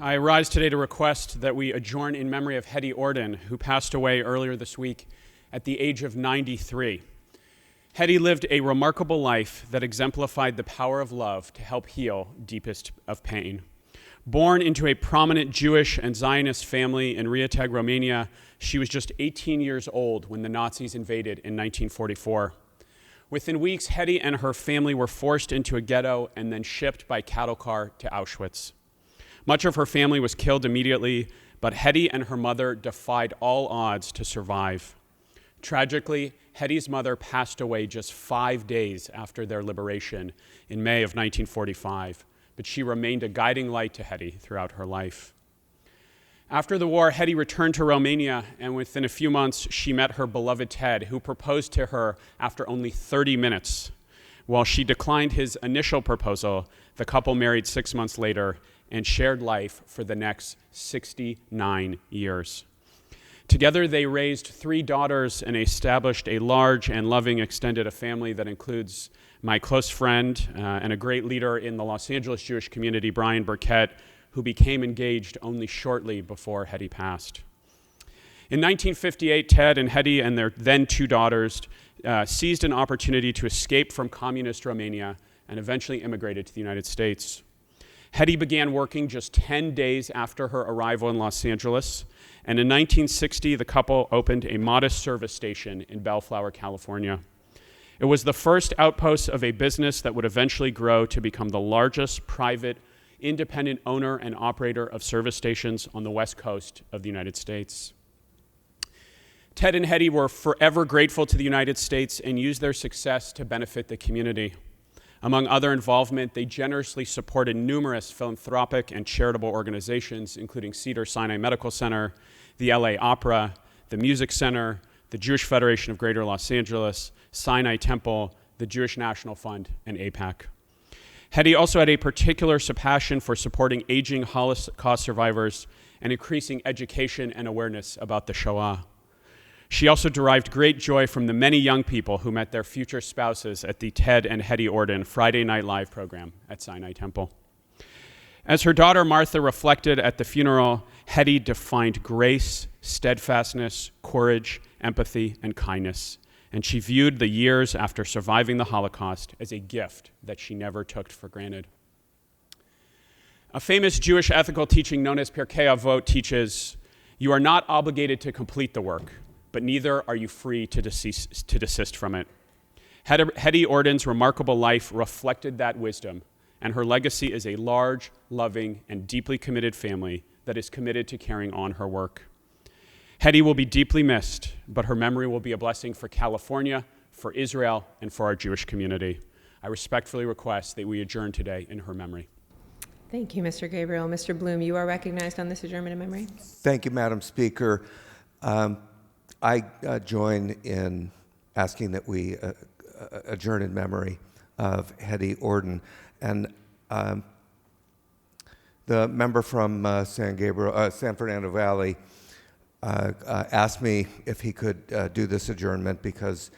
I rise today to request that we adjourn in memory of Hedy Orden, who passed away earlier this week at the age of 93. Hedy lived a remarkable life that exemplified the power of love to help heal deepest of pain. Born into a prominent Jewish and Zionist family in Rieteg, Romania, she was just 18 years old when the Nazis invaded in 1944. Within weeks, Hedy and her family were forced into a ghetto and then shipped by cattle car to Auschwitz. Much of her family was killed immediately, but Hedy and her mother defied all odds to survive. Tragically, Hedy's mother passed away just 5 days after their liberation in May of 1945, but she remained a guiding light to Hedy throughout her life. After the war, Hedy returned to Romania, and within a few months, she met her beloved Ted, who proposed to her after only 30 minutes. While she declined his initial proposal, the couple married 6 months later and shared life for the next 69 years. Together, they raised 3 daughters and established a large and loving extended family that includes my close friend and a great leader in the Los Angeles Jewish community, Brian Burkett, who became engaged only shortly before Hedy passed. In 1958, Ted and Hedy and their then 2 daughters seized an opportunity to escape from communist Romania and eventually immigrated to the United States. Hedy began working just 10 days after her arrival in Los Angeles, and in 1960, the couple opened a modest service station in Bellflower, California. It was the first outpost of a business that would eventually grow to become the largest private, independent owner and operator of service stations on the West Coast of the United States. Ted and Hedy were forever grateful to the United States and used their success to benefit the community. Among other involvement, they generously supported numerous philanthropic and charitable organizations, including Cedars-Sinai Medical Center, the LA Opera, the Music Center, the Jewish Federation of Greater Los Angeles, Sinai Temple, the Jewish National Fund, and AIPAC. Hedy also had a particular passion for supporting aging Holocaust survivors and increasing education and awareness about the Shoah. She also derived great joy from the many young people who met their future spouses at the Ted and Hedy Orden Friday Night Live program at Sinai Temple. As her daughter Martha reflected at the funeral, Hedy defined grace, steadfastness, courage, empathy, and kindness, and she viewed the years after surviving the Holocaust as a gift that she never took for granted. A famous Jewish ethical teaching known as Pirkei Avot teaches, "You are not obligated to complete the work, but neither are you free to desist from it." Hedy Orden's remarkable life reflected that wisdom, and her legacy is a large, loving, and deeply committed family that is committed to carrying on her work. Hedy will be deeply missed, but her memory will be a blessing for California, for Israel, and for our Jewish community. I respectfully request that we adjourn today in her memory. Thank you, Mr. Gabriel. Mr. Bloom, you are recognized on this adjournment in memory. Thank you, Madam Speaker. I join in asking that we adjourn in memory of Hedy Orden. And the member from San Fernando Valley asked me if he could do this adjournment because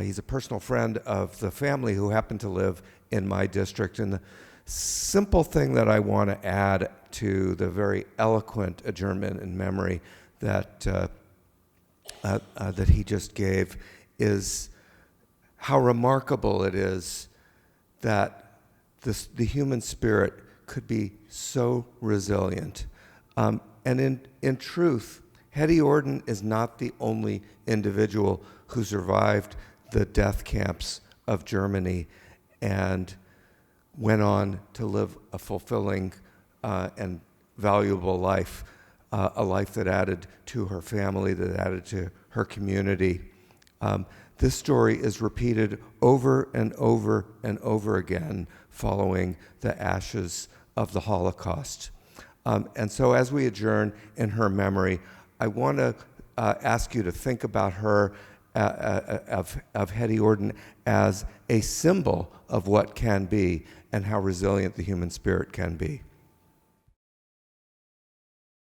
he's a personal friend of the family who happen to live in my district. And the simple thing that I want to add to the very eloquent adjournment in memory that he just gave is how remarkable it is that the human spirit could be so resilient. And in truth, Hedy Orden is not the only individual who survived the death camps of Germany and went on to live a fulfilling and valuable life. A life that added to her family, that added to her community. This story is repeated over and over and over again following the ashes of the Holocaust. And so as we adjourn in her memory, I want to ask you to think about her, of Hedy Orden, as a symbol of what can be and how resilient the human spirit can be.